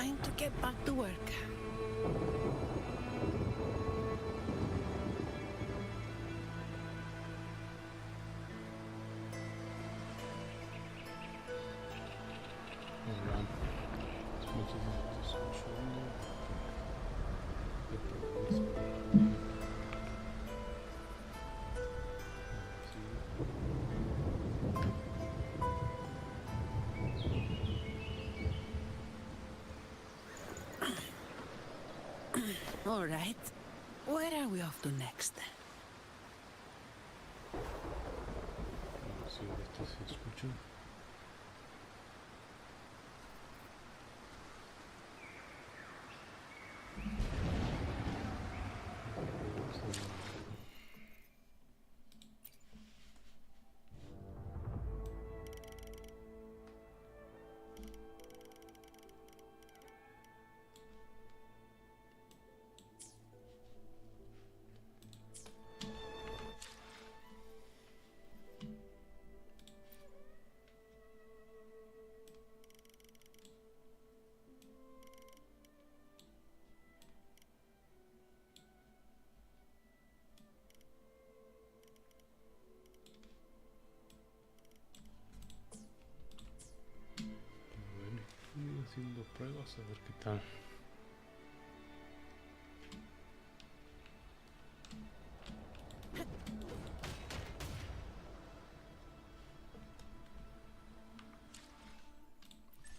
Time to get back to work. Hola, muchas gracias por escucharme. All right. Where are we off to next? Sí, ahorita se escucha. Voy haciendo pruebas a ver qué tal.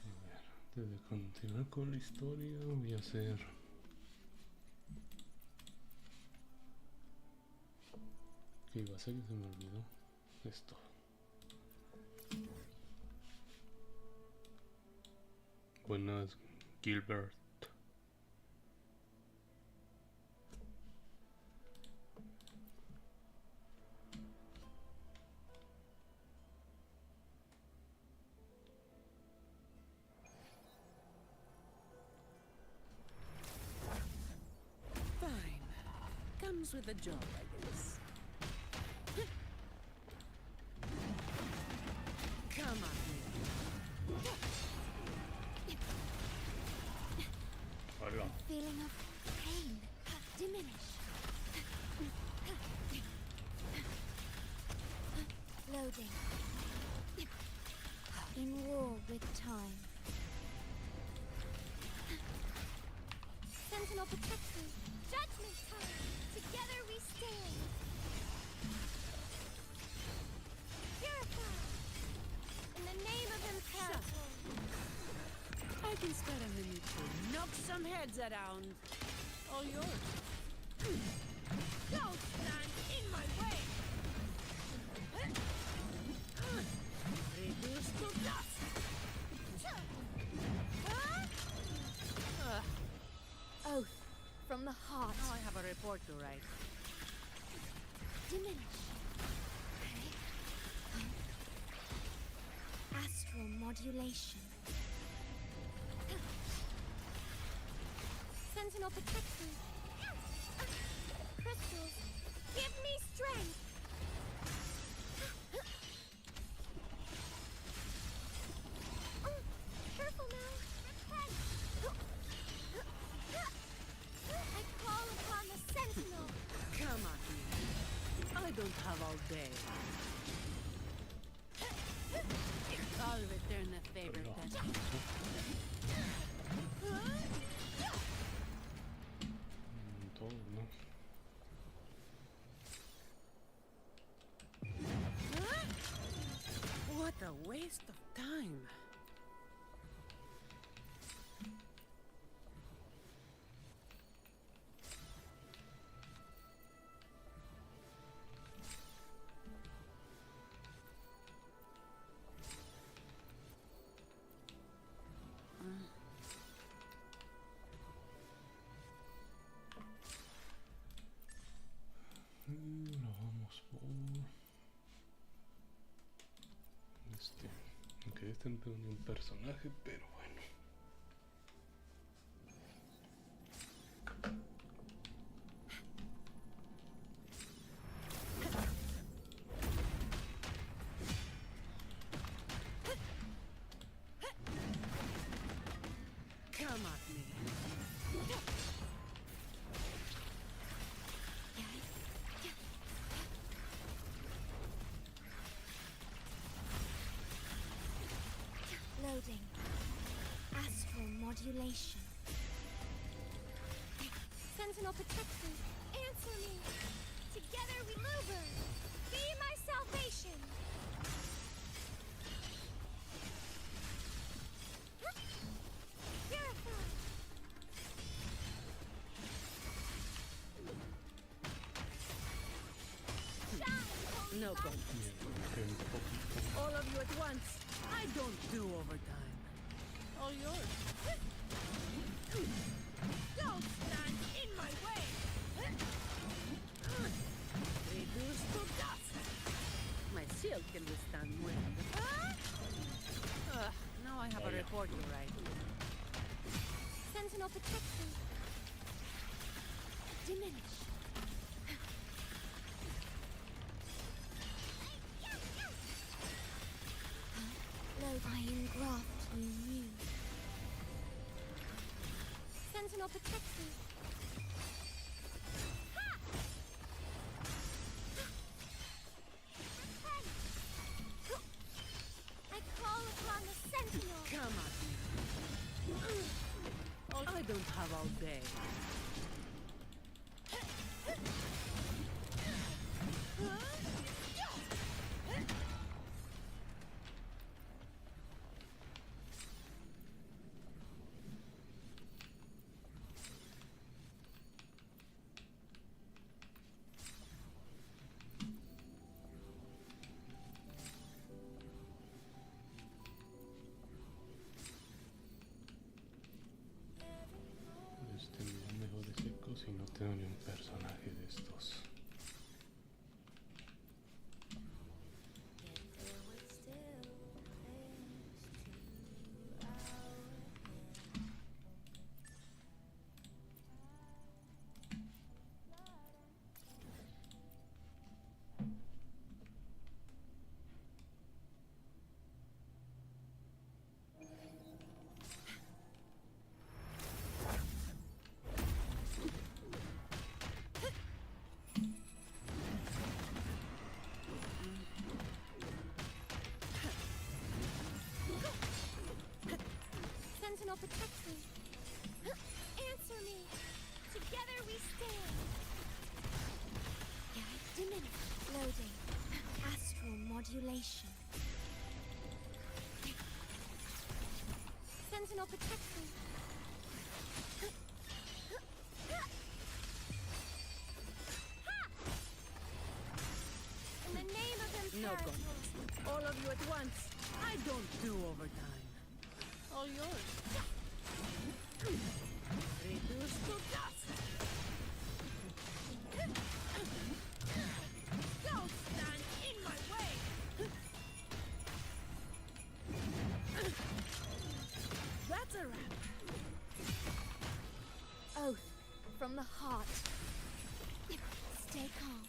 A ver, antes de continuar con la historia voy a hacer ¿qué iba a hacer? Y se me olvidó esto. Buenas, Gilbert. Fine. Comes with a job, I guess. Come on. Hola. Feeling of pain diminish. Loading. In war with time. Sentinel protection. Judgment time. Together we stand. Purify. In the name of Imperator. I can spare a minute to knock some heads around. All yours. Don't stand in my way! Reduce to dust! Oath from the heart. Now I have a report to write. Diminish. Astral modulation. Sentinel protection. Crystals, give me strength. Careful now. Repent. I call upon the Sentinel. Come on. I don't have all day. I'll return the favor then. Todo, ¿no? What a waste of time. Y lo vamos por aunque este no tengo ni un personaje, pero bueno. Come on. Astral modulation. Sentinel protect me. Answer me. Together we maneuver. Be my salvation. Purify. Shine, No holy problem. Bien, un poquito. All of you at once. I don't do overtime. All yours. Don't stand in my way. Reduce to dust. My shield can withstand wind. Now I have a report to write. Sentinel protect me. Diminish. Iron graft you knew. Sentinel protect me. Ha! Repent! I call upon the Sentinel. Come at me. I don't have all day. Tendría mejores ecos y no tengo ni un personaje de estos. Sentinel protect me. Answer me. Together we stand. Diminish. Loading. Astral modulation. Sentinel protect me. In the name of No Imperator. good. All of you at once. I don't do overtime. All yours. Reduce to dust. Don't stand in my way. That's a wrap. Oath from the heart. Stay calm.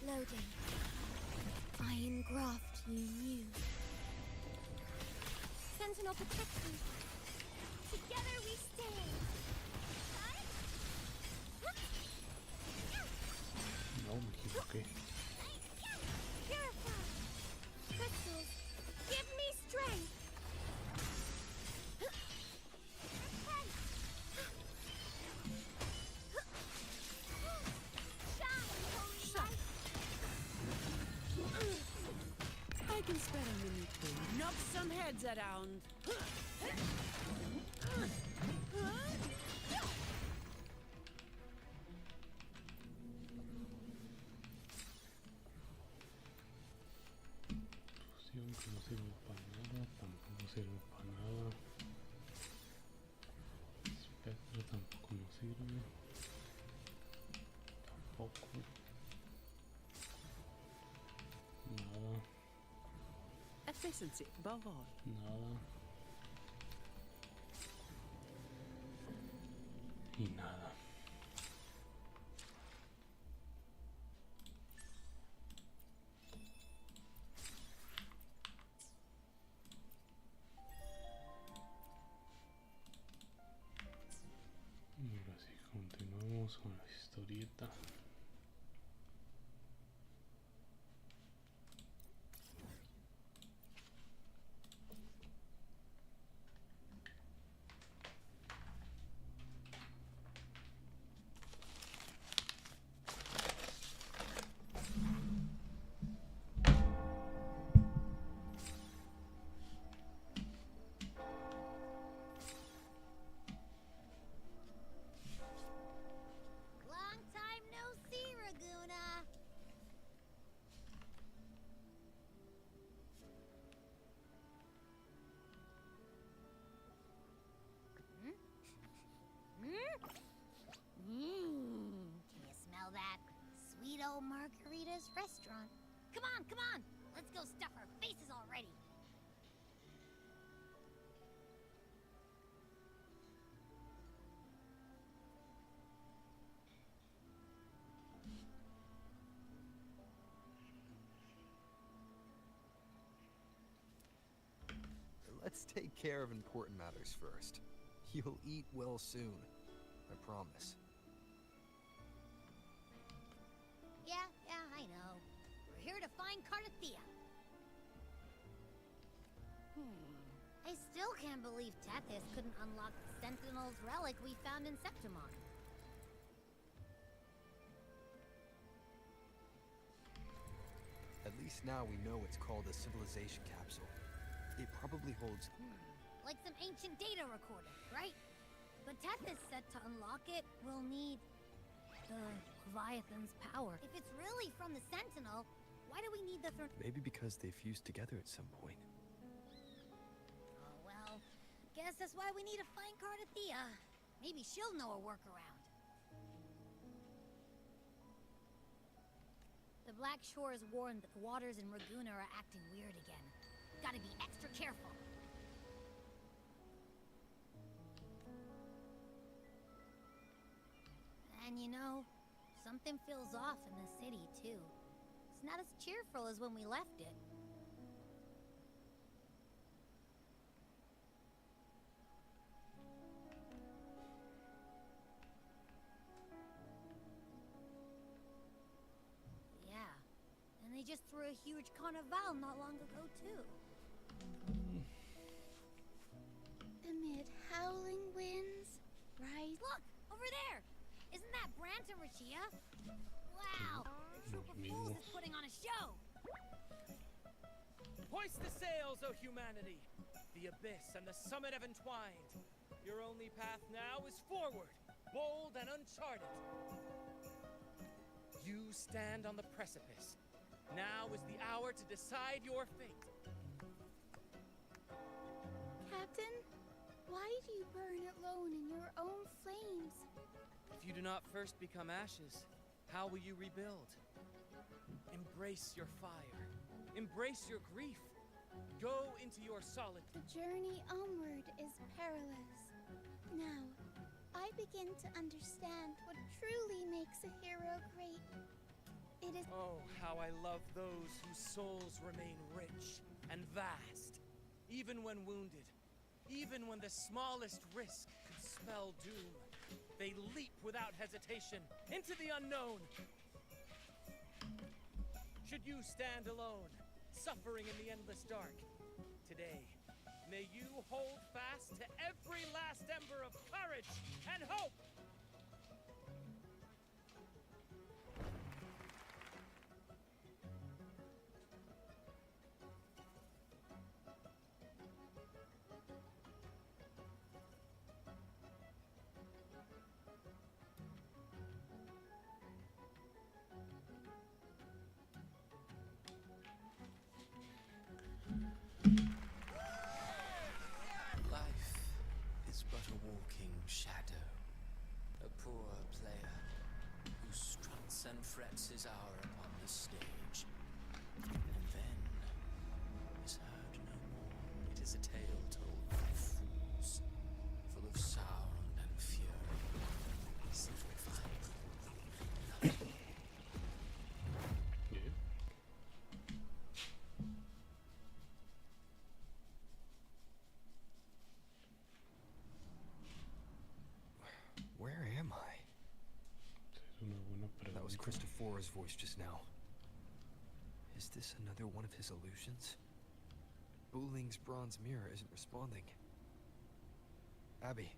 Loading. Iron graft you knew. Sentinel protect me. Together we stand. No, me equivoqué. Purify. Crystals, give me strength. Repent. Shine, holy light. I can spare a minute to knock some heads around. Fusión que no sirve para nada, tampoco sirve para nada. Espectro tampoco nos sirve. Tampoco. Nada, Efficiency above all. nada. Y nada. Y ahora sí, continuamos con la historieta. Let's take care of important matters first. You'll eat well soon. I promise. Yeah, I know. We're here to find Cardathea. I still can't believe Tethys couldn't unlock the Sentinel's relic we found in Septimon. At least now we know it's called a civilization capsule. It probably holds... Like some ancient data recorder, right? But Tethys said to unlock it, we'll need the Leviathan's power. If it's really from the Sentinel, why do we need the Maybe because they fused together at some point. Oh, well, guess that's why we need to find Cardathea. Maybe she'll know a workaround. The Black Shore has warned that the waters in Raguna are acting weird again. Gotta be extra careful. And you know, something feels off in the city, too. It's not as cheerful as when we left it. Yeah, and they just threw a huge carnival not long ago, too. Amid howling winds, rise... Look! Over there! Isn't that Brant and Rachia? Wow! The troop of fools is putting on a show! Hoist the sails, O humanity! The abyss and the summit have entwined. Your only path now is forward, bold and uncharted. You stand on the precipice. Now is the hour to decide your fate. Captain, why do you burn alone in your own flames? If you do not first become ashes, how will you rebuild? Embrace your fire. Embrace your grief. Go into your solitude. The journey onward is perilous. Now, I begin to understand what truly makes a hero great. It is... Oh, how I love those whose souls remain rich and vast, even when wounded, even when the smallest risk could spell doom. They leap without hesitation into the unknown. Should you stand alone, suffering in the endless dark, today, may you hold fast to every last ember of courage and hope! Life is but a walking shadow, a poor player who struts and frets his hour upon the stage, and then is heard no more. It is a tale told by fools, full of sound and fury, simplified. Yeah. Where am I? Es una buena pregunta. That was Christopher's voice just now. Is this another one of his illusions? Buling's bronze mirror isn't responding. Abby.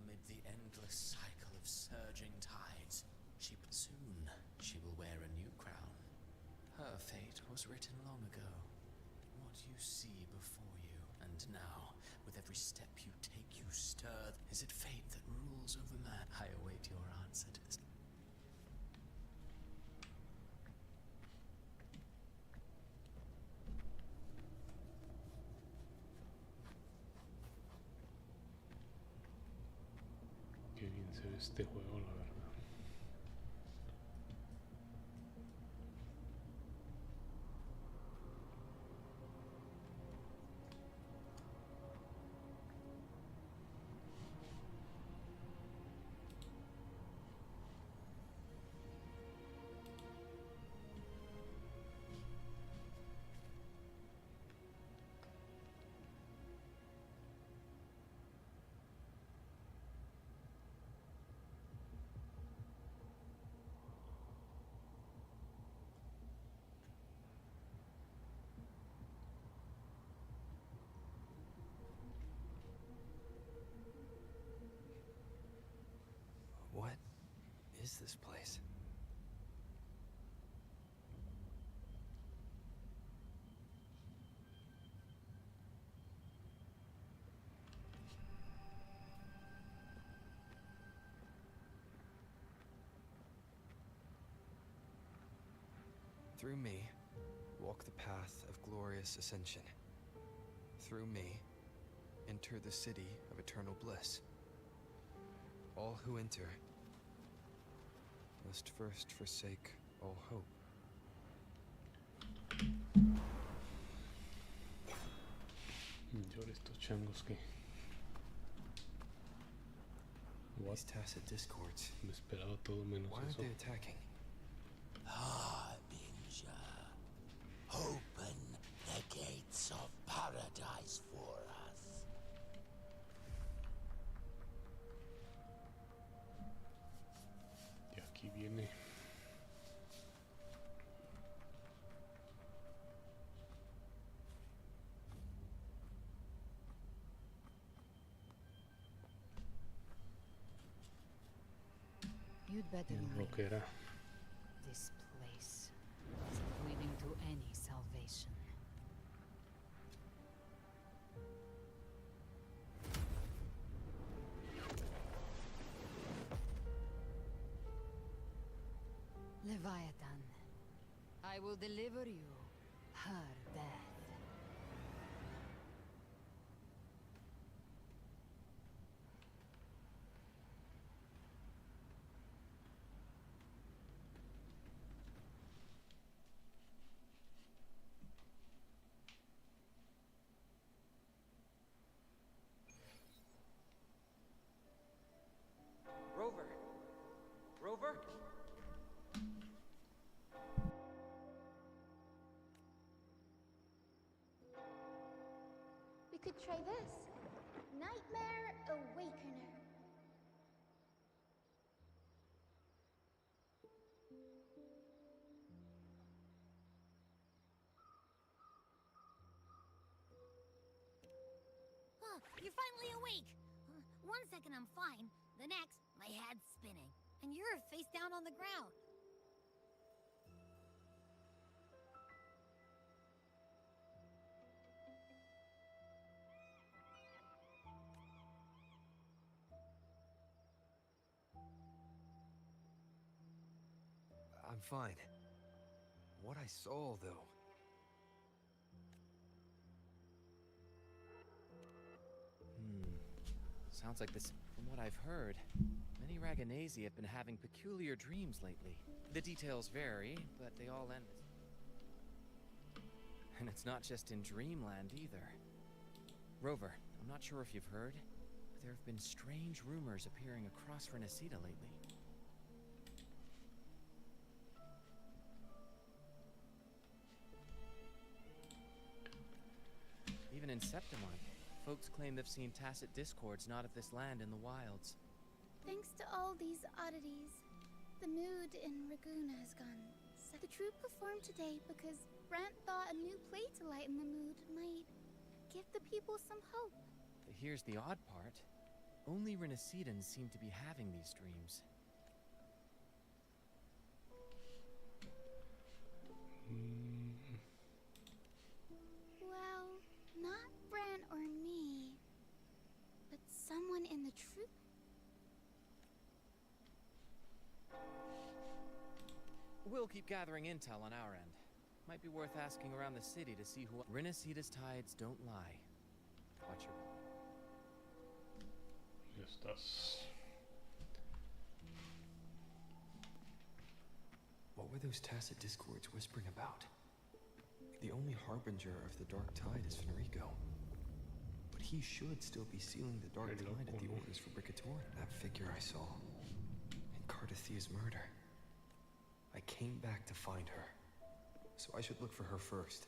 Amid the endless cycle of surging tides, soon she will wear a new crown. Her fate was written long ago. What you see before you, and now, with every step you take, you stir. Is it fate that rules over man? I await your answer to this. Qué bien se ve este juego, la verdad. is this place? Through me, walk the path of glorious ascension. Through me, enter the city of eternal bliss. All who enter must first forsake all hope. Y ahora estos changos que... What? These tacit discords. Me esperaba todo menos Why aren't eso. they attacking? Ah, Ninja. Open the gates of paradise for us. Y aquí viene... You'd better un leave. rockera. This place isn't leading to any salvation. Leviathan, I will deliver you her death. Rover! Rover? We could try this. Nightmare Awakener. Oh, you're finally awake. 1 second I'm fine. The next, my head's spinning. And you're face down on the ground. I'm fine. What I saw, though. Sounds like this. From what I've heard, many Raganesi have been having peculiar dreams lately. The details vary, but they all end. And it's not just in Dreamland either. Rover, I'm not sure if you've heard, but there have been strange rumors appearing across Renacida lately. Even in Septimon, folks claim they've seen tacit discords not of this land in the wilds. Thanks to all these oddities, the mood in Raguna has gone. The troupe performed today because Brant thought a new play to lighten the mood might give the people some hope. But here's the odd part. Only Renacidans seem to be having these dreams. Well, not Brant or me, but someone in the troupe. We'll keep gathering intel on our end. Might be worth asking around the city to see who... Renacida's tides don't lie. Watch your... Ya estás. What were those tacit discords whispering about? The only harbinger of the dark tide is Fenrico. But he should still be sealing the dark tide at the orders for Bricator. That figure I saw in Cardathia's murder. I came back to find her, so I should look for her first.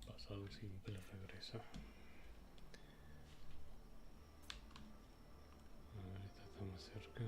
Pasado siempre regresa. Ahorita está más cerca.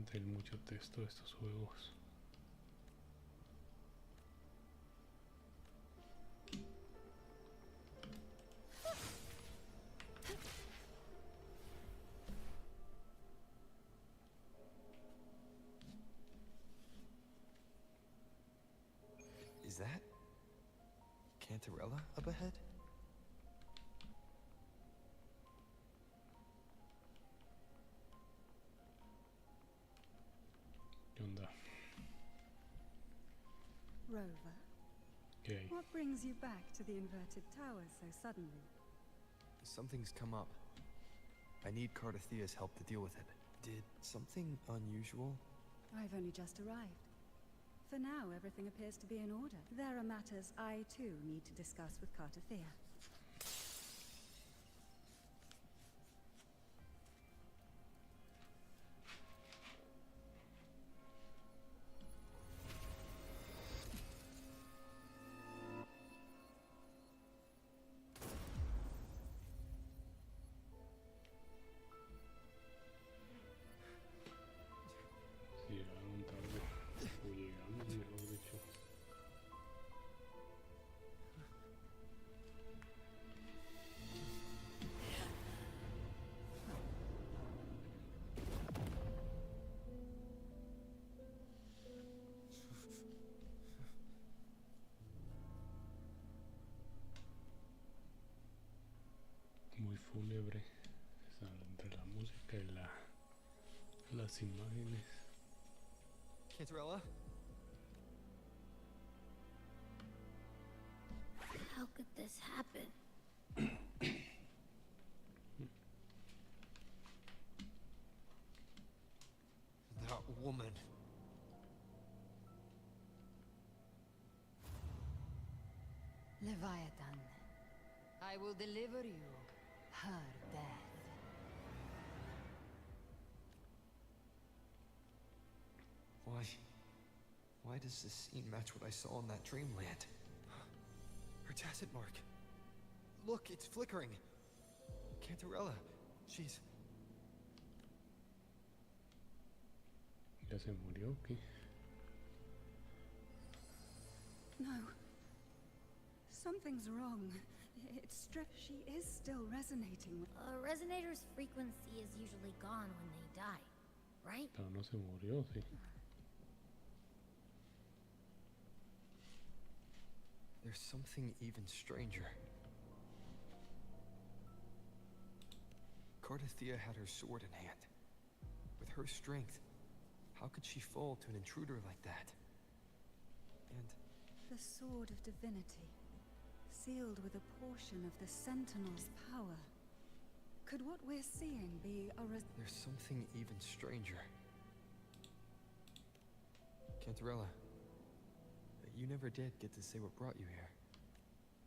Últimamente hay mucho texto de estos juegos. Is that Cantarella up ahead? ¿Qué onda? Rover, ¿Qué hay? what brings you back to the inverted tower so suddenly? Something's come up. I need Cardathea's help to deal with it. Did something unusual? I've only just arrived. For now, everything appears to be in order. There are matters I, too, need to discuss with Cartathea. Si llegaron tarde, o llegamos, mejor dicho. Muy fúnebre, o sea, entre la música y las imágenes. Cantarella? How could this happen? That woman. Leviathan, I will deliver you her death. Why does this scene match what I saw in that dreamland? Her tacit mark. Look, it's flickering. Cantarella, she's... ¿Ya se murió o qué? No. Something's wrong. It's stripped. She is still resonating. A resonator's frequency is usually gone when they die, right? Pero no se murió, sí. There's something even stranger. Cardathea had her sword in hand. With her strength, how could she fall to an intruder like that? And The sword of divinity, sealed with a portion of the Sentinel's power. Could what we're seeing be a there's something even stranger. Cantarella, you never did get to say what brought you here.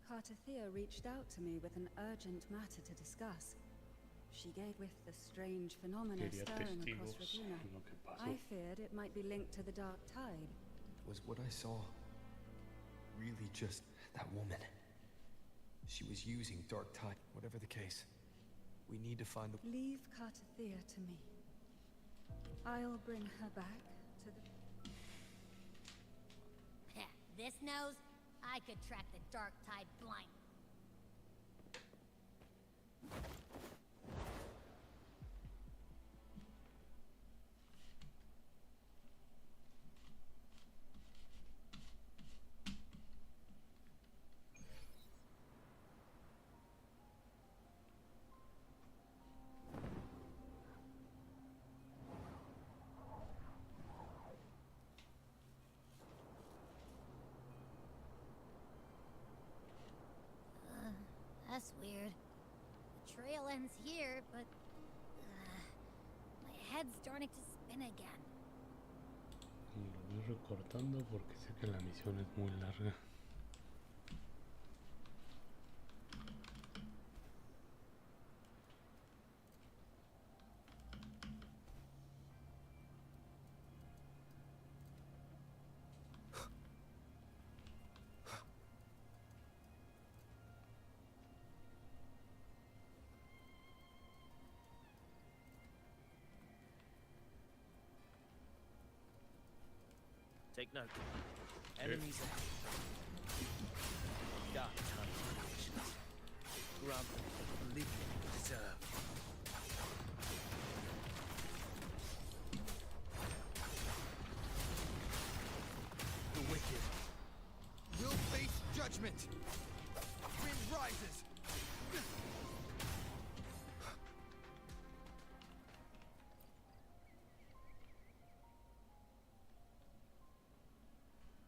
Cartathea reached out to me with an urgent matter to discuss. She gave with the strange phenomena Quería stirring testigos across Regina. en lo que pasó. I feared it might be linked to the Dark Tide. Was what I saw really just that woman? She was using Dark Tide. Whatever the case, we need to find the... Leave Cartathea to me. I'll bring her back to the... This nose, I could track the Dark Tide blind. That's weird. The trail ends here, but... my head's starting to spin again. Lo voy recortando porque sé que la misión es muy larga. Take note. Enemies ahead. Dark Tide creations. Grant them the oblivion they deserve. The wicked will face judgment. Wind rises.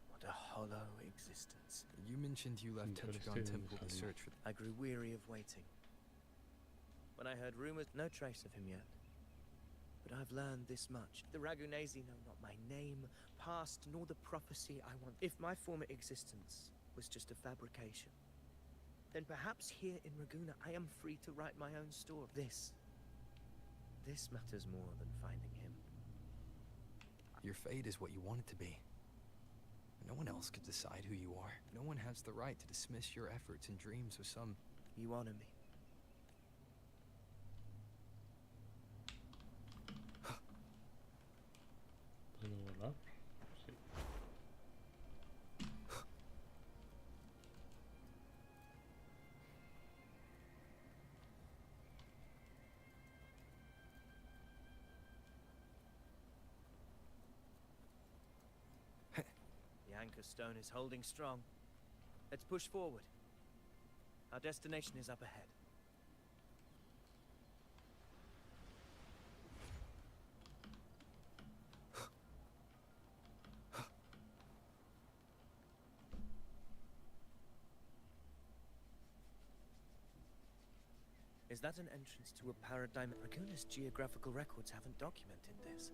What a hollow existence. You mentioned you left Tetragon Temple to search for. I grew weary of waiting. When I heard rumors, no trace of him yet. But I've learned this much. The Ragunesi know not my name, past, nor the prophecy I want. If my former existence was just a fabrication, then perhaps here in Raguna I am free to write my own story. This matters more than finding him. Your fate is what you want it to be. No one else could decide who you are. No one has the right to dismiss your efforts and dreams with some... You honor me. ¿Puedo volar? Sí. The anchor stone is holding strong. Let's push forward. Our destination is up ahead. Is that an entrance to a paradigm? Raguna's geographical records haven't documented this.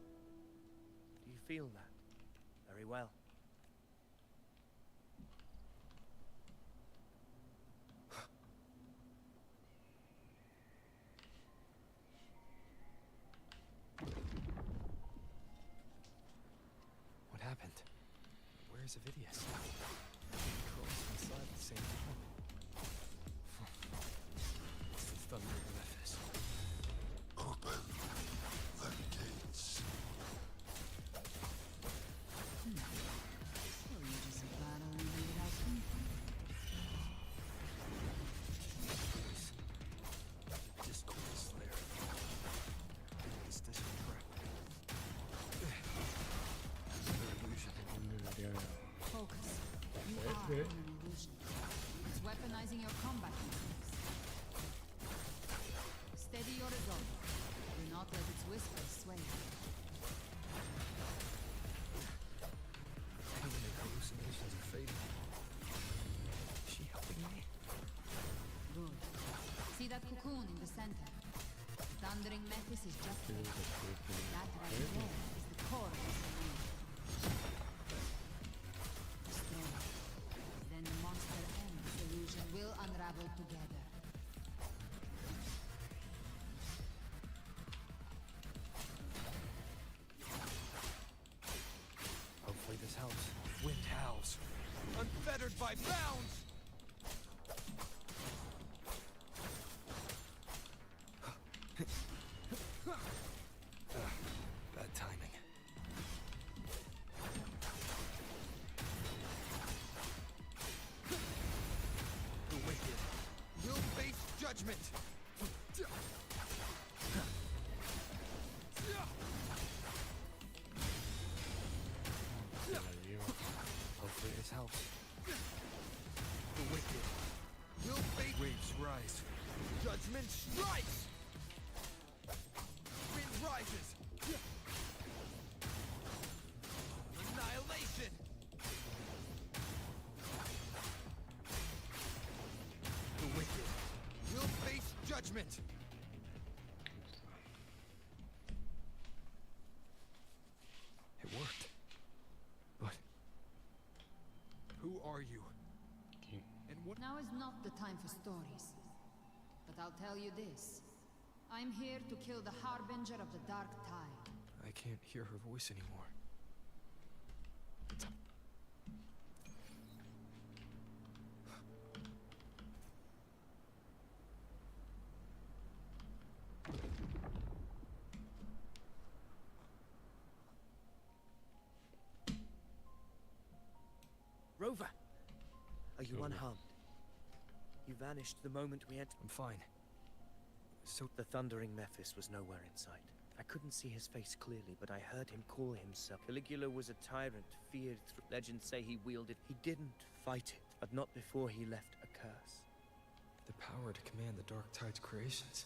Do you feel that? Very well. What happened? Where's Avidius? Crossed inside the same time. It's the thunder Glyphis. Open the gates. So you just battling without thinking. Discord Slayer. Is this a trap? Another illusion. Focus. You are an illusion. It's weaponizing your combat techniques. Steady your resolve. Do not let its whispers sway you. Pain and hallucinations are fading. Is she helping me? Good. See that cocoon in the center? Thundering Mephis is just there. That right there is the core of this domain. Destroy it. Then the monster and the illusion will unravel together. Hopefully this helps. Wind howls. Unfettered by bounds! Bad timing. The wicked will face judgment! Hopefully this helps. The wicked will face... Waves rise. Judgment strikes! Wind rises! Annihilation! The wicked will face judgment! It worked. But... who are you? And what... Now is not the time for stories. But I'll tell you this. I'm here to kill the Harbinger of the Dark Tide. I can't hear her voice anymore. Are you unharmed? You vanished the moment we entered. I'm fine. So The thundering Mephis was nowhere in sight. I couldn't see his face clearly, but I heard him call himself. Caligula was a tyrant, feared through legends say he wielded. He didn't fight it, but not before he left a curse. the power to command the Dark Tide's creations.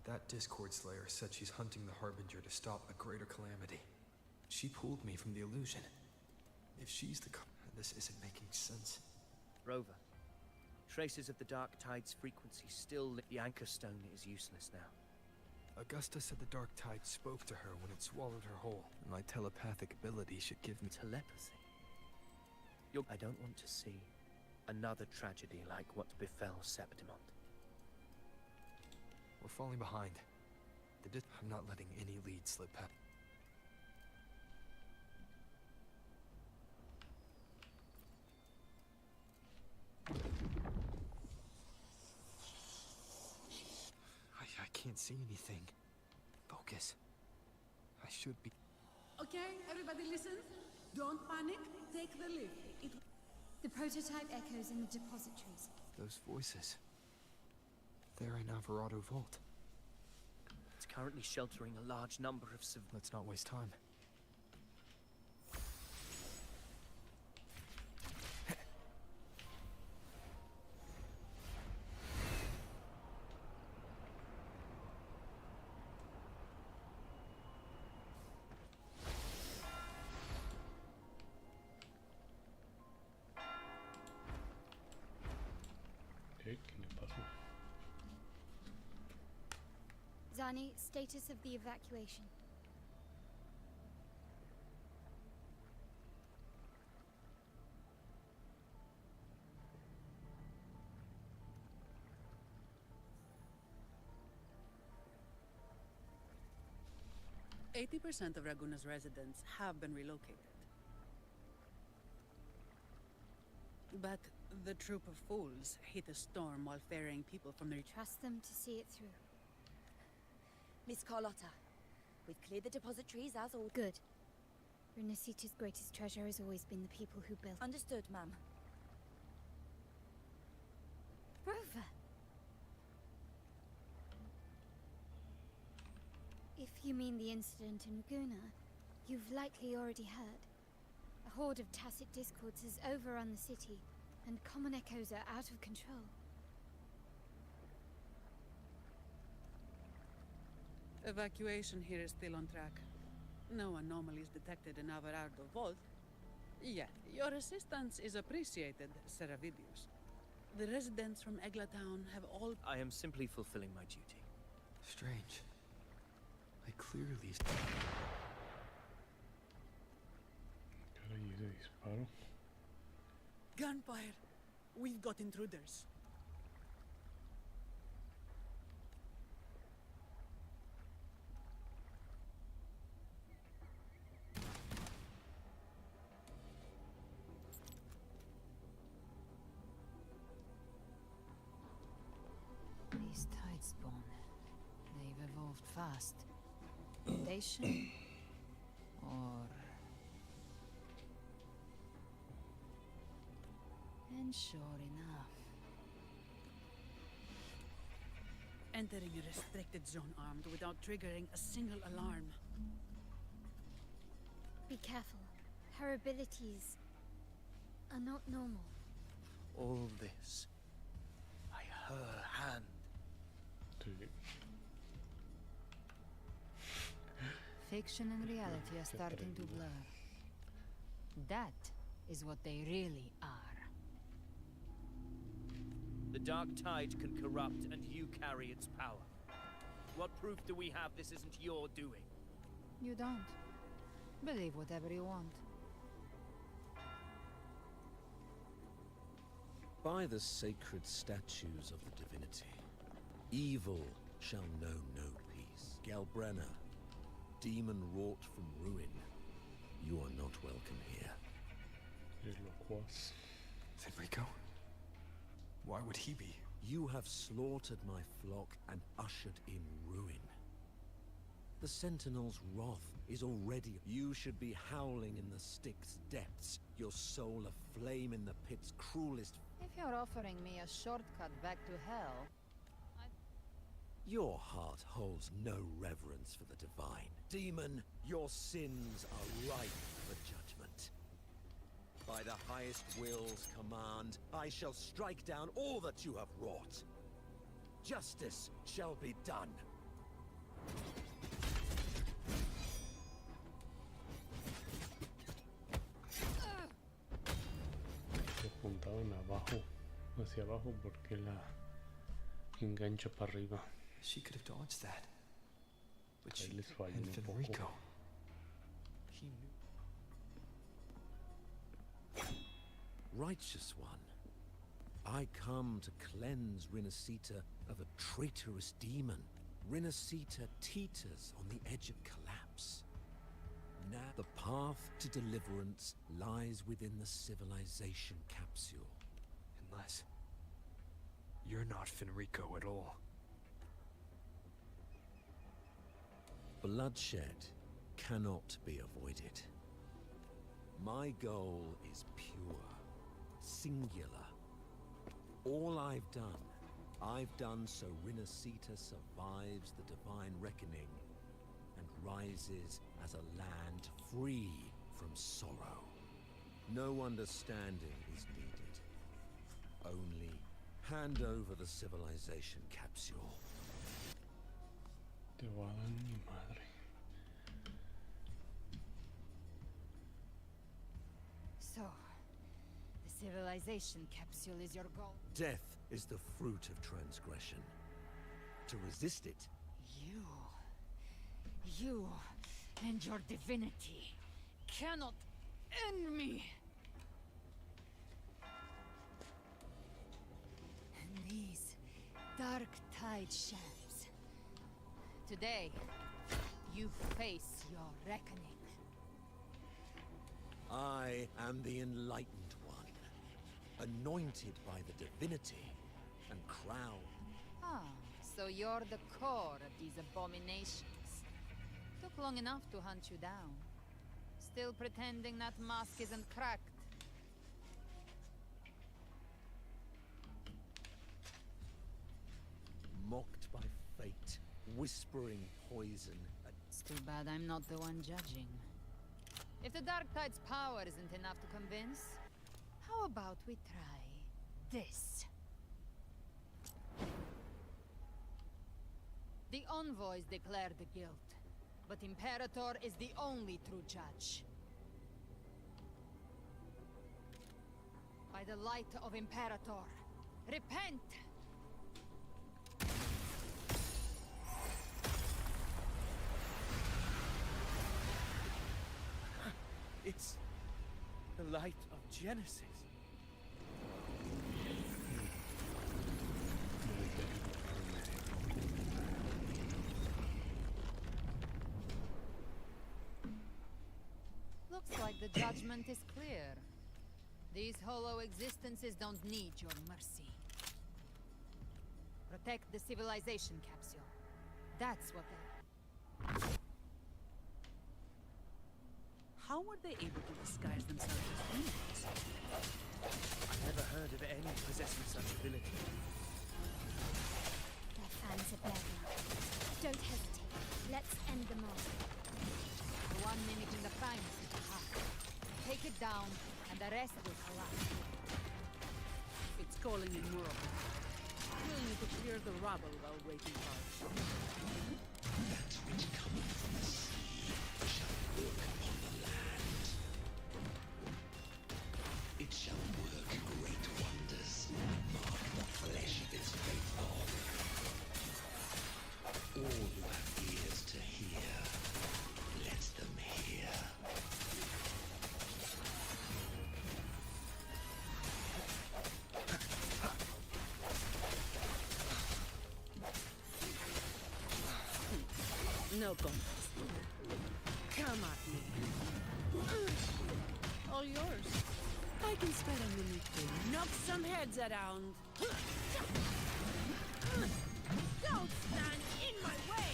That Discord Slayer said she's hunting the Harbinger to stop a greater calamity. She pulled me from the illusion. If she's the this isn't making sense. Rover, traces of the Dark Tide's frequency still lit. The Anchor Stone is useless now. Augusta said the Dark Tide spoke to her when it swallowed her whole. My telepathic ability should give me Telepathy. I don't want to see another tragedy like what befell Septimont. We're falling behind. I'm not letting any lead slip past. I can't see anything. Focus. I should be. Okay, everybody listen. Don't panic. Take the lift. The prototype echoes in the depositories. Those voices. They're in Alvarado Vault. It's currently sheltering a large number of Let's not waste time. ¿Qué me pasó? Zani, status of the evacuation. %80 of Raguna's residents have been relocated. But the troop of fools hit a storm while ferrying people from their... Trust them to see it through. Miss Carlotta, we've cleared the depositories as ordered. Good. Renacita's greatest treasure has always been the people who built. Understood, ma'am. Rover! If you mean the incident in Raguna, you've likely already heard. A horde of tacit discords has overrun the city, and common echoes are out of control. Evacuation here is still on track. No anomalies detected in Alvarado Vault. Yet, your assistance is appreciated, Seravidius. The residents from Eglatown have all... I am simply fulfilling my duty. Strange. I clearly... Caray, ese disparo. Gunfire! We've got intruders. These Tidespawn, they've evolved fast. Foundation? Or... And sure enough... Entering a restricted zone armed without triggering a single alarm. Be careful. Her abilities are not normal. All this by her hand. Sí. Fiction and reality are starting to blur. That is what they really are. The Dark Tide can corrupt, and you carry its power. What proof do we have this isn't your doing? You don't. Believe whatever you want. By the sacred statues of the divinity, evil shall know no peace. Galbrenna, demon wrought from ruin, you are not welcome here. Es locuaz. Federico? Why would he be? You have slaughtered my flock and ushered in ruin. The Sentinel's wrath is already... You should be howling in the Styx's depths, your soul aflame in the pit's cruelest... If you're offering me a shortcut back to hell, Your heart holds no reverence for the divine. Demon, your sins are ripe for judgment. By the highest will's command, I shall strike down all that you have wrought. Justice shall be done. Apuntaban abajo, hacia abajo, porque la engancha para arriba. She could have dodged that. But Ahí she les falló and un Fenrico. poco. He knew. Righteous one, I come to cleanse Rinascita of a traitorous demon. Rinascita teeters on the edge of collapse. Now the path to deliverance lies within the civilization capsule. Unless you're not Fenrico at all. Bloodshed cannot be avoided. My goal is pure, singular. All I've done so Rinascita survives the divine reckoning and rises as a land free from sorrow. No understanding is needed. Only hand over the civilization capsule. Te voy a dar mi madre. so the civilization capsule is your goal. Death is the fruit of transgression. To resist it, You and your divinity cannot end me. And these dark tide shams. Today, you face your reckoning. I am the enlightened one, anointed by the divinity and crowned. Ah, so you're the core of these abominations. Took long enough to hunt you down. Still pretending that mask isn't cracked. Mocked by fate, whispering poison. It's too bad I'm not the one judging. If the Dark Tide's power isn't enough to convince, how about we try this? The envoys declare the guilt, but Imperator is the only true judge. By the light of Imperator, repent! It's the light of Genesis. Looks like the judgment is clear. These hollow existences don't need your mercy. Protect the civilization capsule. That's what they... How were they able to disguise themselves as humans? I never heard of any possessing such ability. Their fans are begging. Don't hesitate. Let's end them all. The one mimicking the primus is the heart. Take it down, and the rest will collapse. It's calling in more of them. We'll need to clear the rubble while waiting for it. That which cometh from the sea shall look upon the land. It shall work great wonders, mark the flesh of its faithful. All who have ears to hear, let them hear. No contest. Come at me. All yours. I can spare a minute to knock some heads around. Don't stand in my way!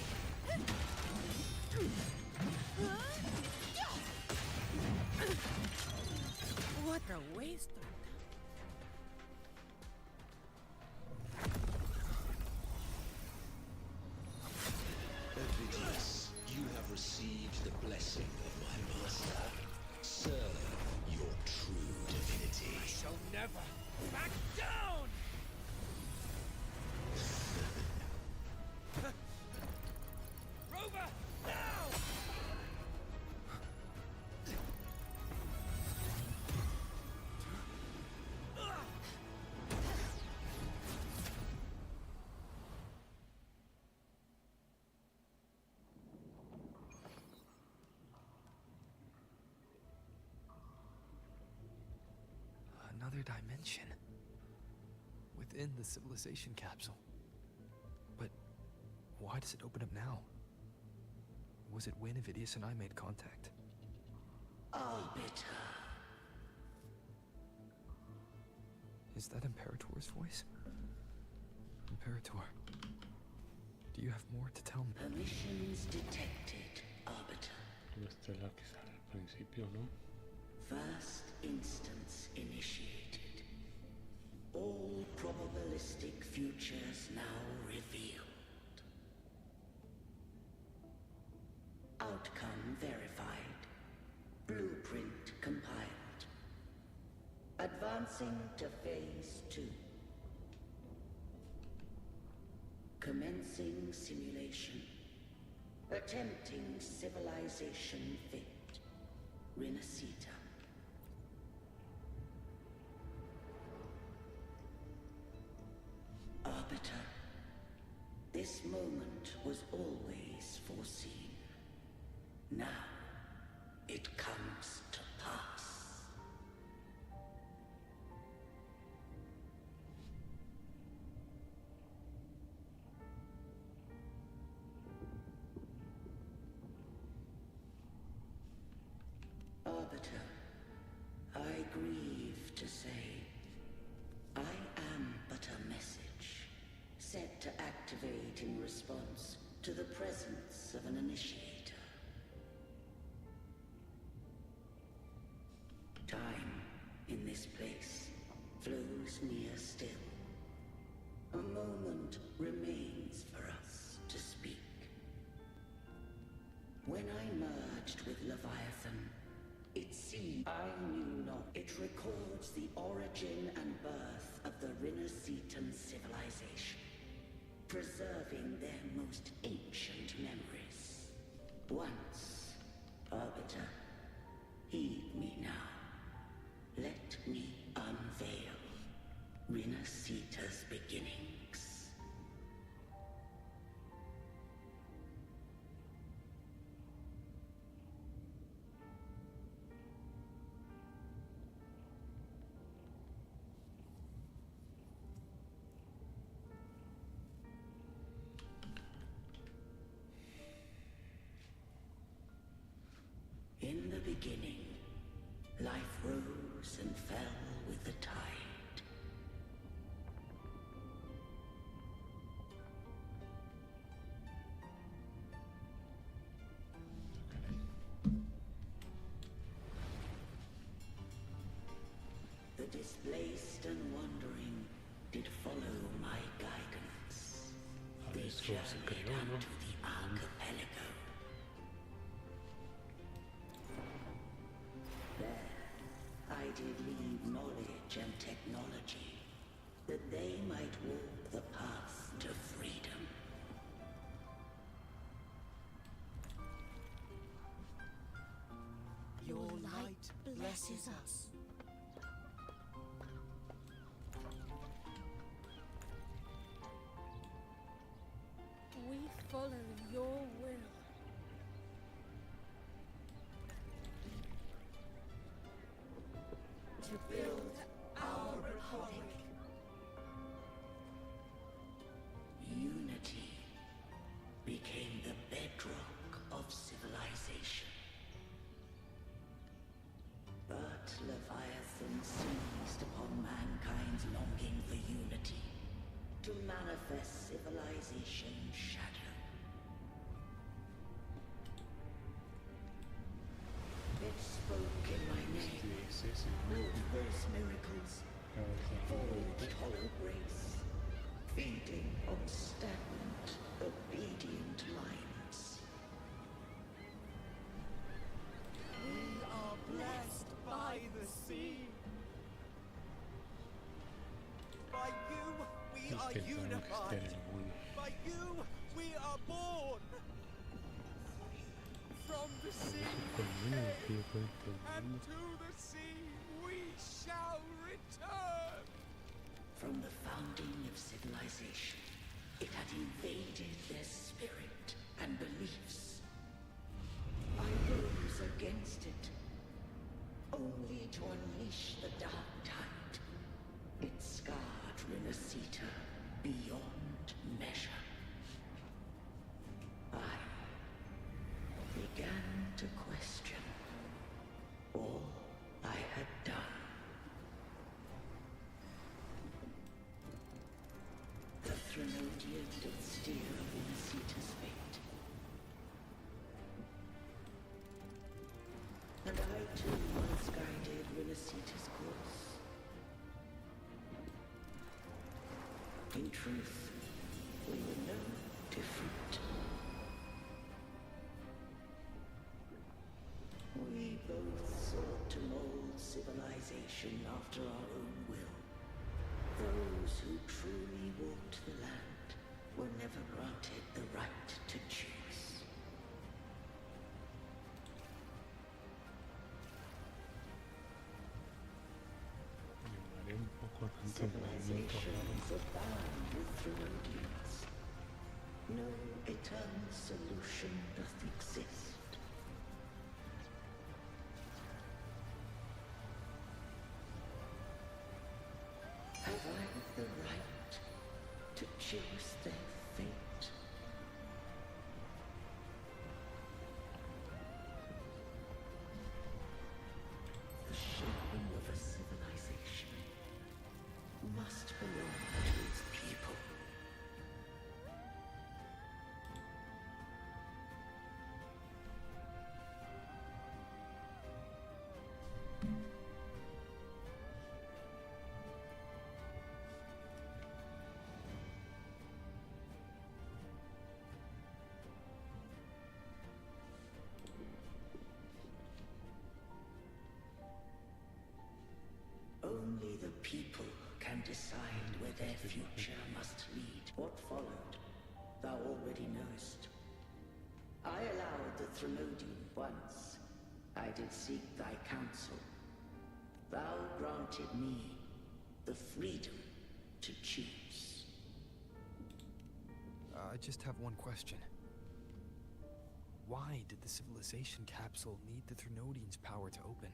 Yes, you have received the blessing of my master. Serve your true divinity. I shall never back down! Rover, now! Another dimension. Within the civilization capsule. But why does it open up now? Was it when Avidius and I made contact? Arbiter. Is that Imperator's voice? Imperator, do you have more to tell me? Permissions detected, Arbiter. Esta es la que sale al principio, ¿no? First instance initiated. All probabilistic futures now revealed. Outcome verified. Blueprint compiled. Advancing to phase 2. Commencing simulation. Attempting civilization fit. Renacita. Arbiter, this moment was always foreseen. Now, it comes to pass. Arbiter, I grieve to say, I am but a message, set to activate in response to the presence of an initiator. Time, in this place, flows near still. A moment remains for us to speak. When I merged with Leviathan, it seemed I knew not. It records the origin and birth of the Renacetan civilization, preserving their most ancient memories. Once, Arbiter, heed me now. Let me unveil Renacita's beginnings. In the beginning, life rose and fell with the tide. The displaced and wandering did follow my guidance. They journeyed unto the archipelago. There, I did leave knowledge and technology, that they might walk the path to freedom. Your light blesses us. We follow your will. To build our republic. Unity became the bedrock of civilization. But Leviathan seized upon mankind's longing for unity to manifest civilization's shadow. It spoke in my name, wrought false miracles, forged hollow grace, feeding on stagnant, obedient minds. che tank unified. era buono. By you, we are born. From the sea Con we meno came, più questo and buono. to the sea we shall return. From the founding of civilization, it had invaded their spirit and beliefs. I rose against it, only to unleash the dark tide. It scarred Renacita beyond measure. I began to question all I had done. The Threnodian did steer Renacita's fate. And I too once guided Renacita's course. In truth, we were no different. We both sought to mold civilization after our own will. Those who truly walked the land were never granted the right to choose. Mi mareé un poco tanto movimiento Civilizations raro. abound with Threnodians. No eternal solution doth exist. Have I the right to choose their fate? The shaping of a civilization must belong to its people. Only the people can decide where their future must lead. What followed, thou already knowest. I allowed the Threnodian once. I did seek thy counsel. Thou granted me the freedom to choose. I just have one question. Why did the civilization capsule need the Threnodians' power to open?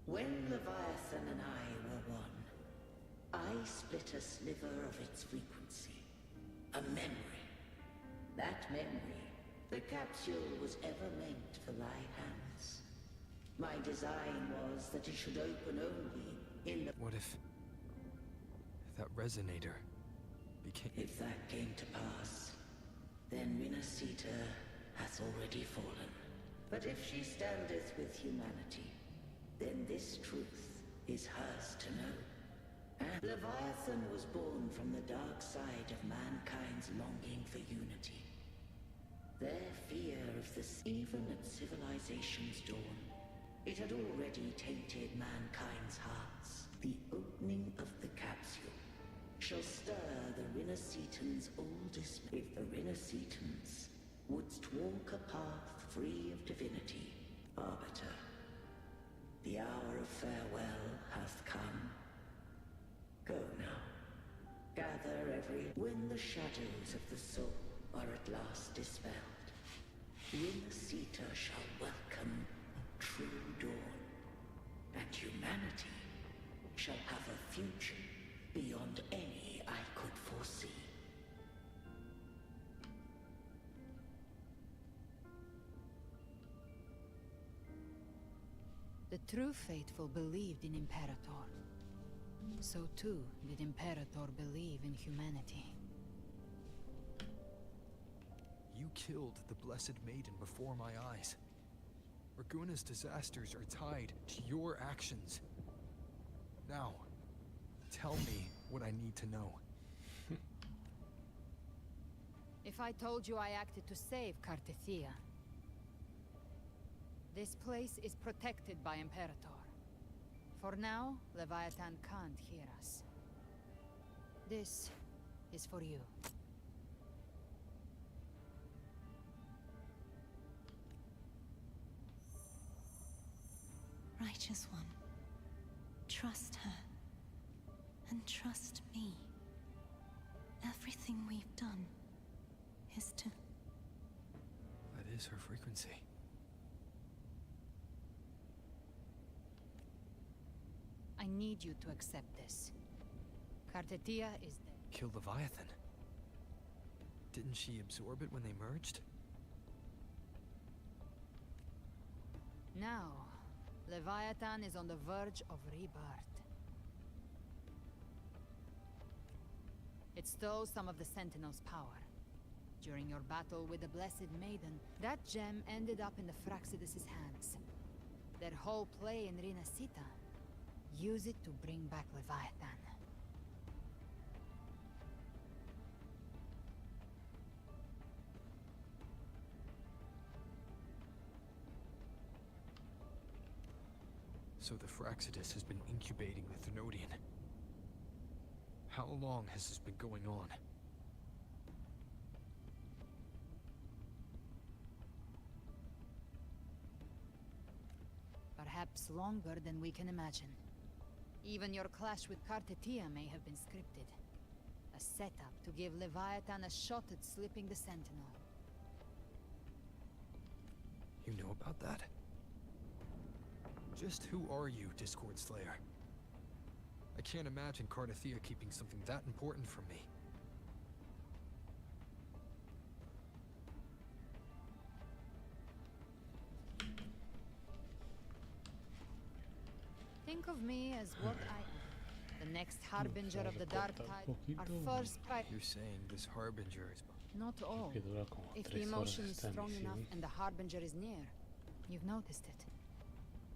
When Leviathan and I were one, I split a sliver of its frequency. A memory. That memory, the capsule was ever meant for thy hands. My design was that it should open only in the... What if that resonator became... If that came to pass, then Renacita hath already fallen. But if she standeth with humanity, then this truth is hers to know. And Leviathan was born from the dark side of mankind's longing for unity. Their fear of this, even at civilization's dawn, it had already tainted mankind's hearts. The opening of the capsule shall stir the Renacitans' oldest. If the Renacitans wouldst walk a path free of divinity, Arbiter, the hour of farewell hath come. Go now. Gather every... When the shadows of the soul are at last dispelled, Renacita shall welcome a true dawn, and humanity shall have a future beyond any I could foresee. The true faithful believed in Imperator. So too did Imperator believe in humanity. You killed the Blessed Maiden before my eyes. Raguna's disasters are tied to your actions. Now, tell me what I need to know. If I told you I acted to save Cartethia, this place is protected by Imperator. For now, Leviathan can't hear us. This is for you. Righteous One, trust her. And trust me. Everything we've done is to... That is her frequency. I need you to accept this. Kartetia is dead. Kill Leviathan. Didn't she absorb it when they merged? Now, Leviathan is on the verge of rebirth. It stole some of the Sentinel's power. During your battle with the Blessed Maiden, that gem ended up in the Fraxidus' hands. Their whole play in Rinasita, use it to bring back Leviathan. So the Fraxidus has been incubating the Thenodian. How long has this been going on? Perhaps longer than we can imagine. Even your clash with Kartetia may have been scripted. A setup to give Leviathan a shot at slipping the Sentinel. You know about that? Just who are you, Discord Slayer? I can't imagine Kartetia keeping something that important from me. Think of me as what I am. The next Harbinger of the Dark Tide. Our first You're saying this Harbinger is... Not all. If the emotion is strong enough and the Harbinger is near, you've noticed it.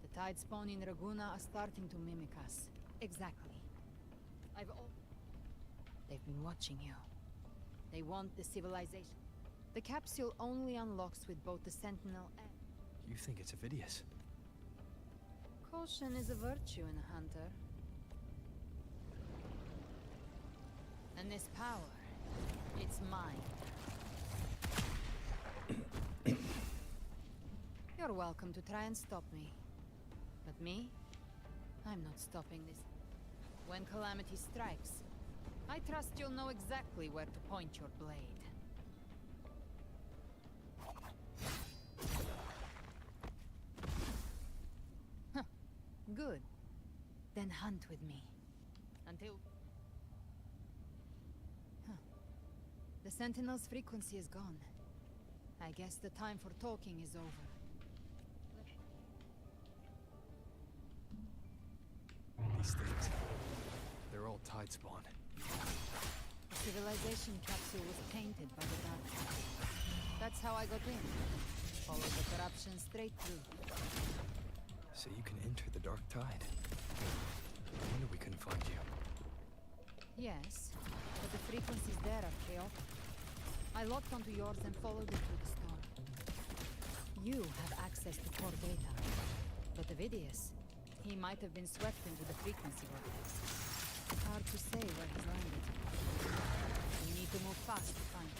The Tide spawn in Raguna are starting to mimic us. Exactly. They've been watching you. They want the civilization. The capsule only unlocks with both the Sentinel and... You think it's Avidius? Caution is a virtue in a hunter. And this power, it's mine. You're welcome to try and stop me. But me? I'm not stopping this. When calamity strikes, I trust you'll know exactly where to point your blade. Huh. Good. Then hunt with me. Until... Huh. The Sentinel's frequency is gone. I guess the time for talking is over. These things... they're all Tide spawn. The civilization capsule was tainted by the dark tide. That's how I got in. Followed the corruption straight through. So you can enter the dark tide. I knew we couldn't find you. Yes, but the frequencies there are chaotic. I locked onto yours and followed it through the storm. You have access to core data. But Avidius, he might have been swept into the frequency vortex. Hard to say where he's landed. We need to move fast to find him.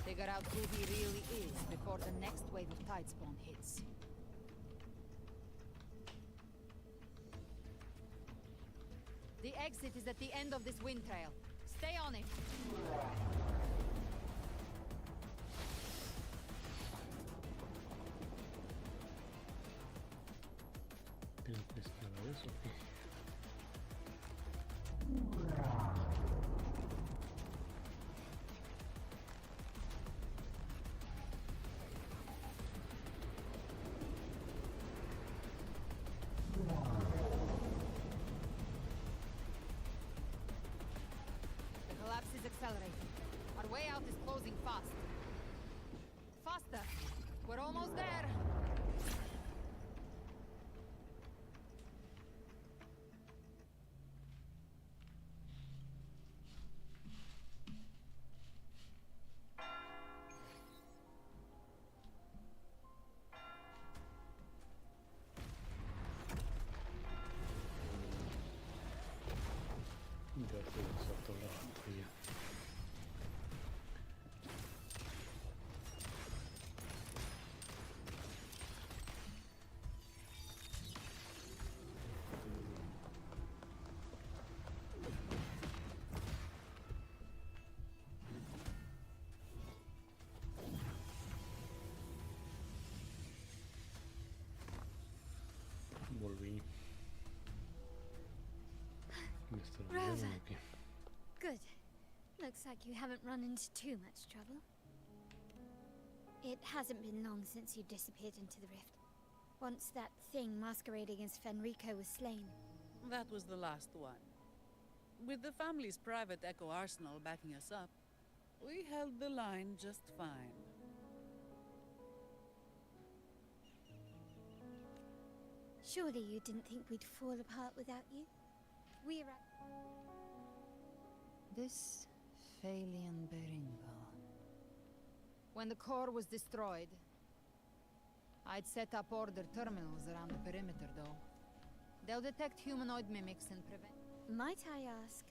Figure out who he really is before the next wave of tide spawn hits. The exit is at the end of this wind trail. Stay on it. Tengo que escalar eso. The collapse is accelerating. Our way out is closing fast. Faster! We're almost there! Looks like you haven't run into too much trouble. It hasn't been long since you disappeared into the rift. Once that thing masquerading as Fenrico was slain. That was the last one. With the family's private Echo arsenal backing us up, we held the line just fine. Surely you didn't think we'd fall apart without you? We're at... This Phalian Beringal. When the core was destroyed, I'd set up order terminals around the perimeter, though. They'll detect humanoid mimics and prevent... Might I ask?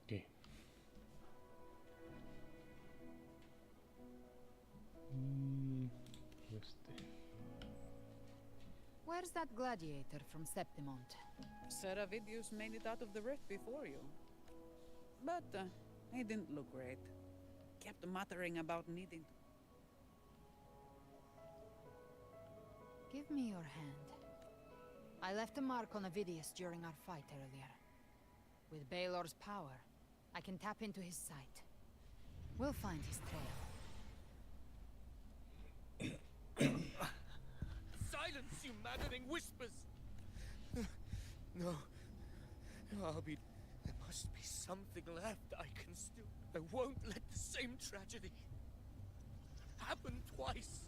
¿Qué? Where's that gladiator from Septimont? Seravidius made it out of the rift before you. But he didn't look great. Kept muttering about needing to... Give me your hand. I left a mark on Avidius during our fight earlier. With Baelor's power, I can tap into his sight. We'll find his trail. Silence, you maddening whispers! No. There must be something left I can still... I won't let the same tragedy happen twice.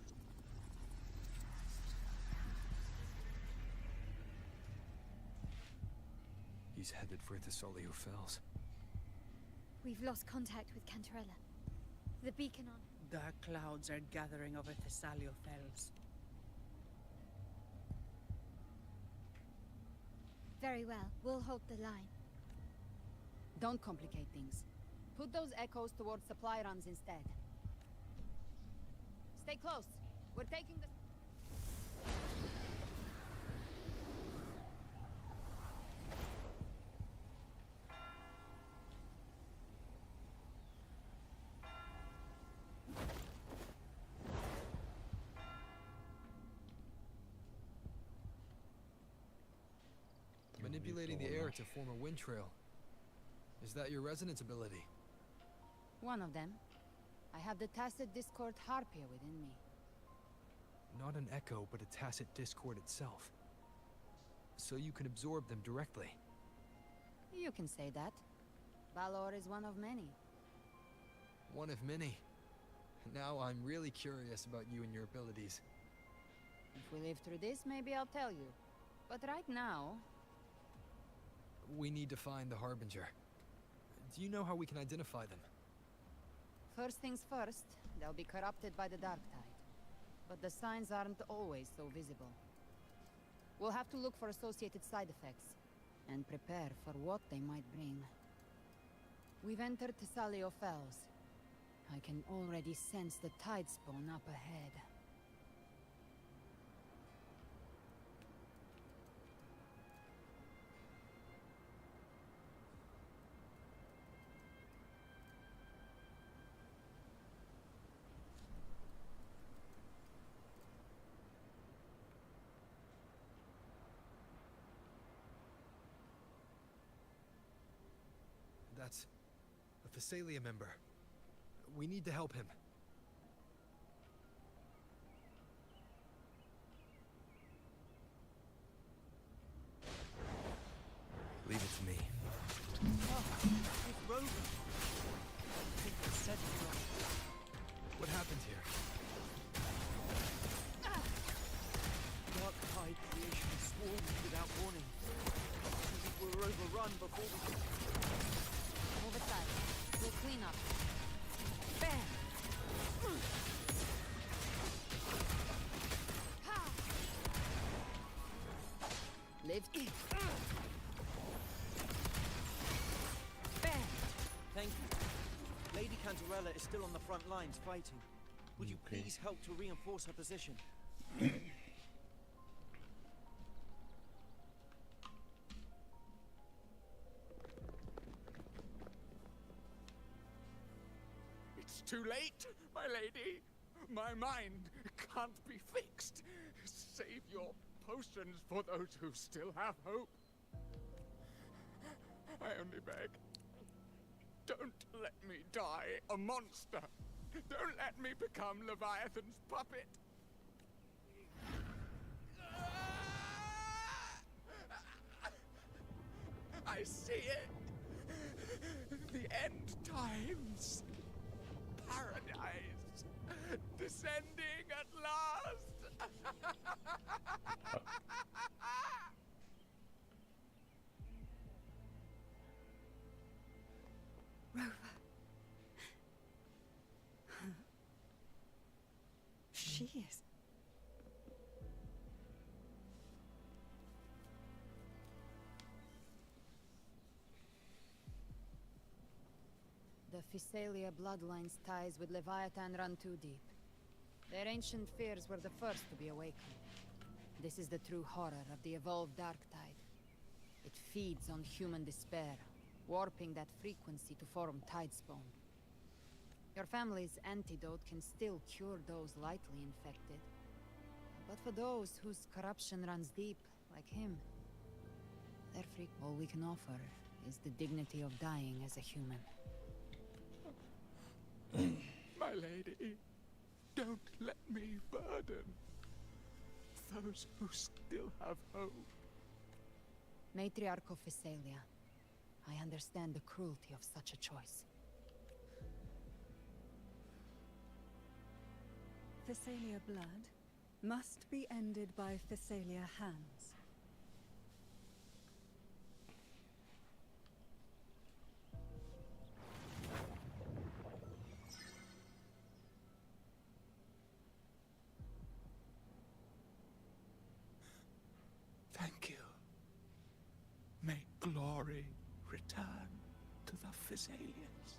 He's headed for Thessalio Fells. We've lost contact with Cantarella. The beacon on... Dark clouds are gathering over Thessalio Fells. Very well. We'll hold the line. Don't complicate things. Put those echoes towards supply runs instead. Stay close. We're taking the... Manipulating the air to form a wind trail. Is that your resonance ability? One of them. I have the Tacit Discord Harpia within me. Not an echo, but a tacit discord itself. So you can absorb them directly. You can say that. Balor is one of many. One of many. Now I'm really curious about you and your abilities. If we live through this, maybe I'll tell you. But right now... We need to find the Harbinger. Do you know how we can identify them? First things first, they'll be corrupted by the Dark Tide. But the signs aren't always so visible. We'll have to look for associated side effects, and prepare for what they might bring. We've entered Thessalio Fells. I can already sense the tide spawn up ahead. That's a Thessalia member. We need to help him. Leave it to me. It's Rover. I think I said it wrong. What happened here? Dark Tide creation swarmed without warning. We were overrun before we could... Move aside. We'll clean up. Bam! Live. Bam! Thank you. Lady Cantarella is still on the front lines fighting. Would you Okay. please help to reinforce her position? It's too late, my lady. My mind can't be fixed. Save your potions for those who still have hope. I only beg. Don't let me die a monster. Don't let me become Leviathan's puppet. I see it. The end times. Paradise. Descending at last. Rover. She is. The Physalia bloodline's ties with Leviathan run too deep. Their ancient fears were the first to be awakened. This is the true horror of the evolved Dark Tide. It feeds on human despair, warping that frequency to form Tidespawn. Your family's antidote can still cure those lightly infected. But for those whose corruption runs deep, like him, all we can offer is the dignity of dying as a human. My lady, don't let me burden those who still have hope. Matriarch of Physalia, I understand the cruelty of such a choice. Physalia blood must be ended by Physalia hands. Thank you. May glory return to the Physalians.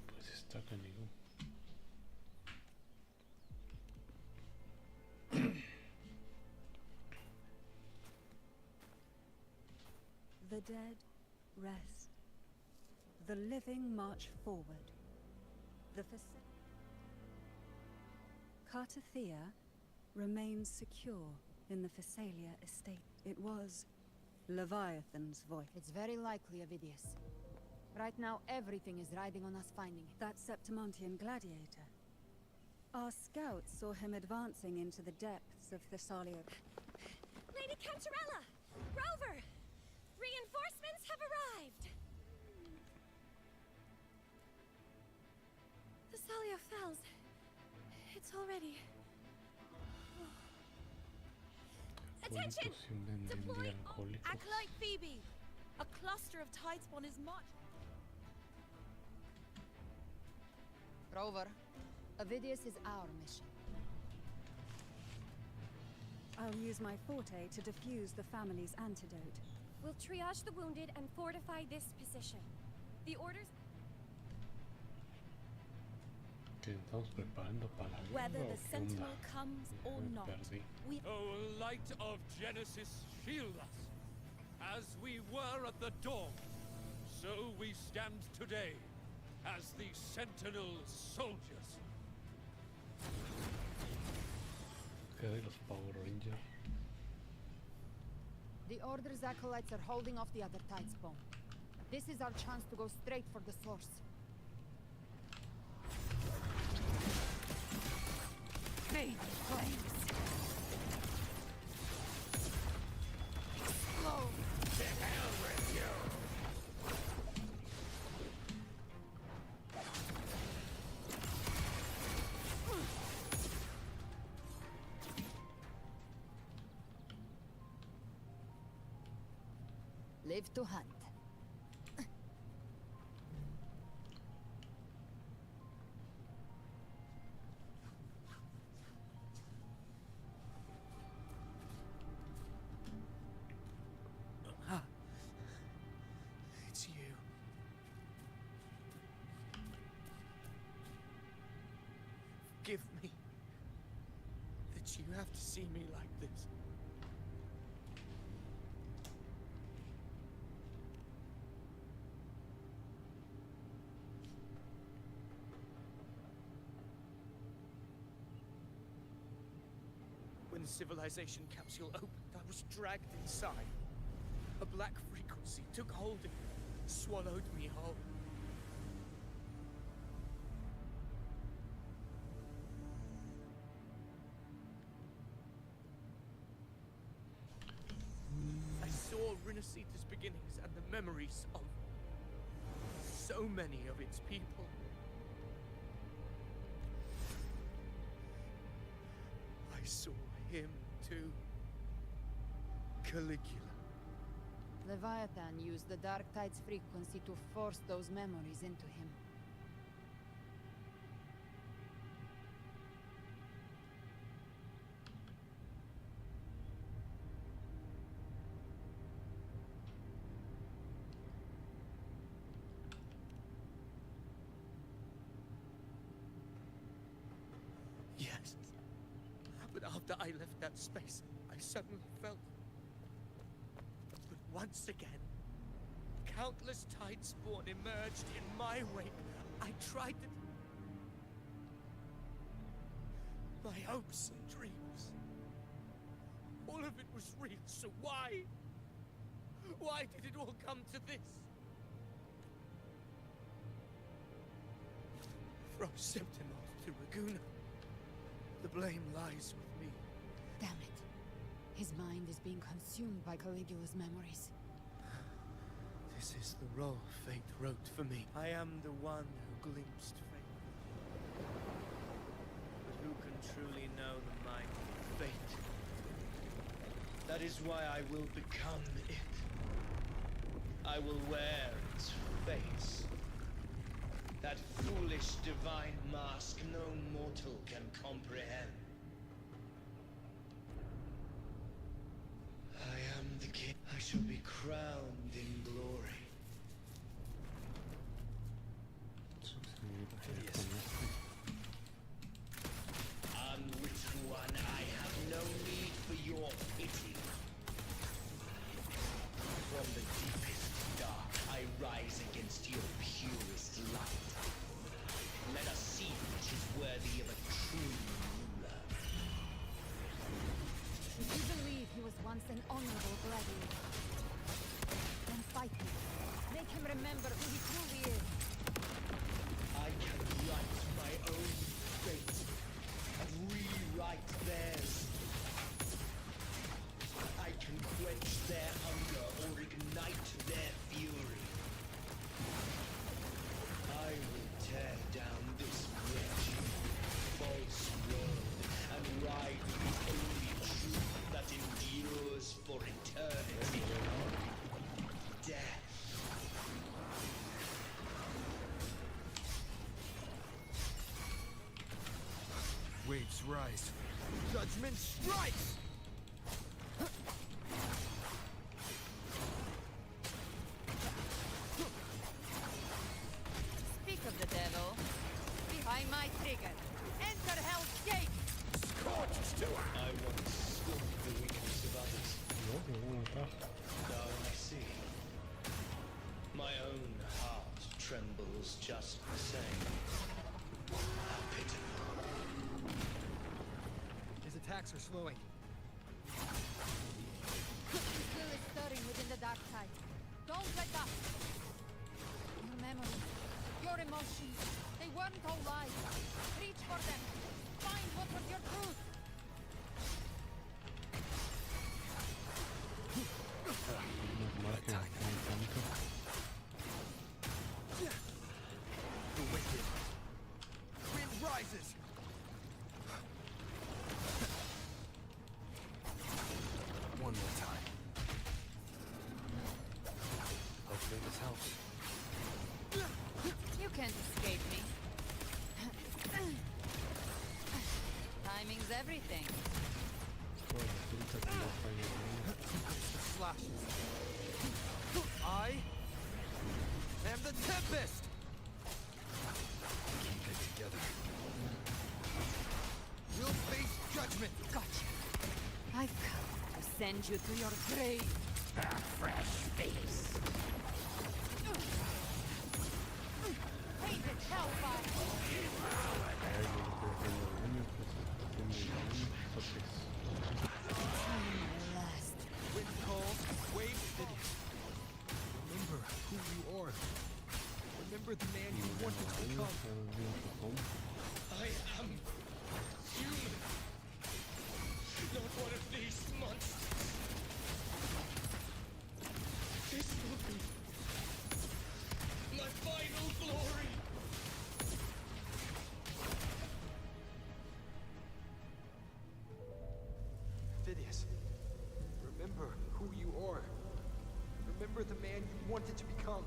Pues está canijo. The dead rest. The living march forward. The Cartathea remains secure in the Physalia estate. It was Leviathan's voice. It's very likely, Avidius. Right now, everything is riding on us finding it. That Septimontian gladiator. Our scouts saw him advancing into the depths of Thessalia. Lady Cantarella! Rover! Reinforcements have arrived! Thessalia Fells. It's already... Attention! Deploy Acolyte Phoebe! A cluster of Tidespawn is marching. Rover, Avidius is our mission. I'll use my forte to defuse the family's antidote. We'll triage the wounded and fortify this position. The orders... Estamos preparando para la guerra. Whether the ¿O qué Sentinel onda? comes Ya or me not, perdí. we... O light of Genesis, shield us. As we were at the dawn, so we stand today, as the Sentinel soldiers. ¿Qué de los Power Rangers? The Order's acolytes are holding off the other Tidespawn. This is our chance to go straight for the source. Fade flames! Explode! To hell with you! Live to hunt. It's you. Forgive me that you have to see me like this. When civilization capsule opened, I was dragged inside. A black frequency took hold of me, swallowed me whole. I saw Rinasita's beginnings and the memories of so many of its people. I saw him too. Caligula. Leviathan used the Dark Tide's frequency to force those memories into him. Yes. But after I left that space, I suddenly felt... But once again, countless Tidespawn emerged in my wake. I tried to... My hopes and dreams. All of it was real, so why? Why did it all come to this? From Septimus to Raguna, the blame lies with me. Damn it. His mind is being consumed by Caligula's memories. This is the role fate wrote for me. I am the one who glimpsed fate. But who can truly know the mind of fate? That is why I will become it. I will wear its face. That foolish divine mask no mortal can comprehend. I am the king. I shall be crowned in glory. Unwritten one, I have no need for your pity. From the deepest dark, I rise against your purest light. Let us see which is worthy of a true ruler. If you believe he was once an honorable gladiator, then fight him. Make him remember who he truly is. I can write my own fate and rewrite theirs. I can quench their hunger or ignite their fury. I will tear down this wretched, false world and ride the only truth that endures for eternity. Death. Waves rise. Judgment strikes! Speak of the devil. Behind my trigger. Enter Hell's Gate! Scorched to her! I once scorned the weakness of others. Now I see. My own heart trembles just the same. How pitiful. His attacks are slowing. The still is stirring within the dark tide. Don't let up! Your memories, your emotions, they weren't all lies. Reach for them. Find what was your truth. The wicked. Wind rises. One more time. Hopefully this helps. You can't escape me. Timing's everything. Slashes. I am the Tempest! Keep it together. You'll face judgment. Gotcha. I've come to send you to your grave. A fresh face. Hated hellfire. remember the man you wanted to become.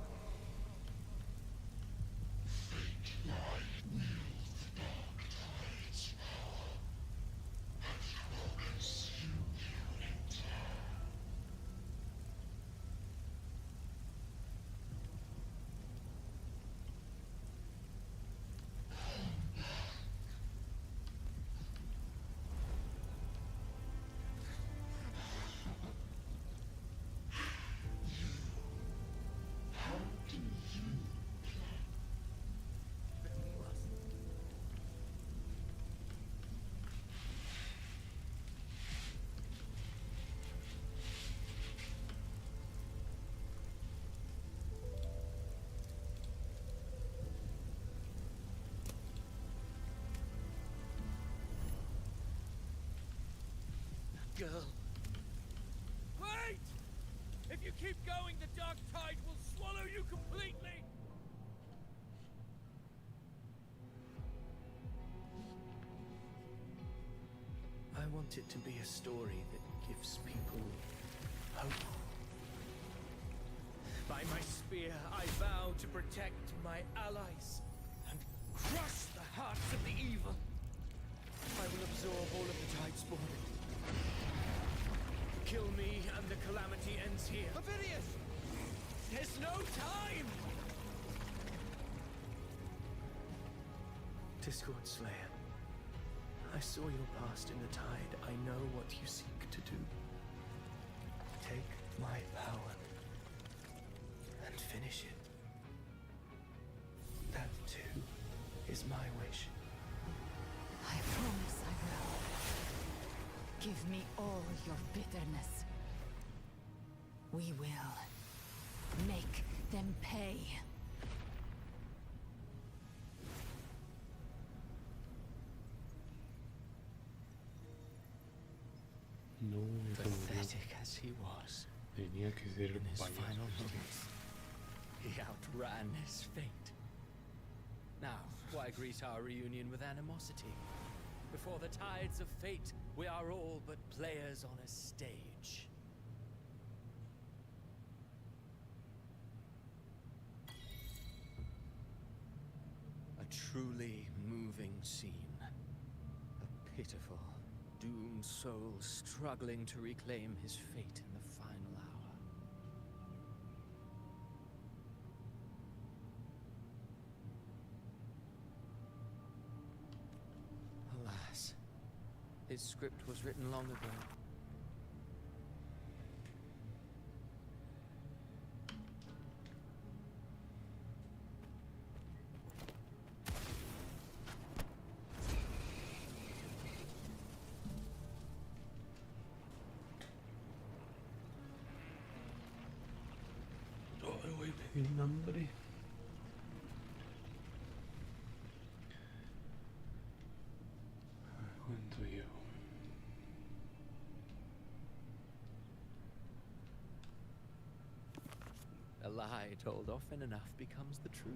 Girl. Wait! If you keep going, the dark tide will swallow you completely! I want it to be a story that gives people hope. By my spear, I vow to protect my allies and crush the hearts of the evil. I will absorb all of the tide spawning. Kill me and the calamity ends here. Avidius! There's no time! Discord Slayer, I saw your past in the tide. I know what you seek to do. Take my power and finish it. That too is my wish. I promise I will. Give me all your bitterness. We will make them pay. No, se murió. Pathetic as he was, Tenía que ser in his payaso. final moments, he outran his fate. Now, why greet our reunion with animosity? Before the tides of fate, we are all but players on a stage. A truly moving scene. A pitiful, doomed soul struggling to reclaim his fate in the final hour. Alas, his script was written long ago. Ay, me dio un hambre. ¿Cuánto llevo? A lie told often enough becomes the truth.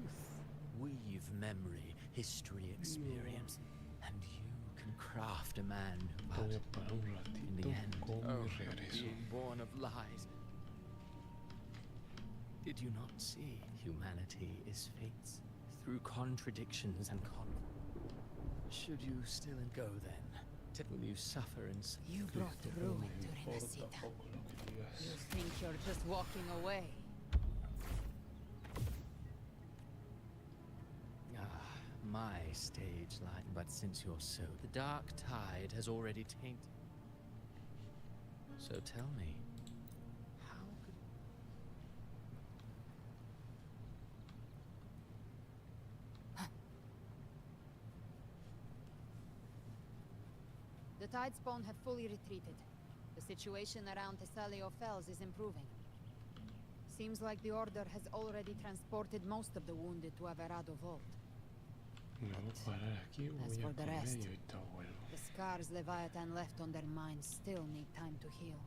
Weave memory, history, experience, and you can craft a man who Voy a but parar un in the ratito, end, como oh, y regreso. being born of lies. Did you not see? Humanity is fate's, through contradictions and Should you still go then? Will you suffer in You brought ruin to Renacita. You think you're just walking away? Ah, my stage light. But since you're so, the dark tide has already tainted. So tell me, how could... The tide spawn have fully retreated. The situation around Thessalio Fells is improving. Seems like the Order has already transported most of the wounded to Averado Vault. Me voy a parar aquí, As voy for a the comer rest, y ahorita vuelvo. the scars Leviathan left on their minds still need time to heal.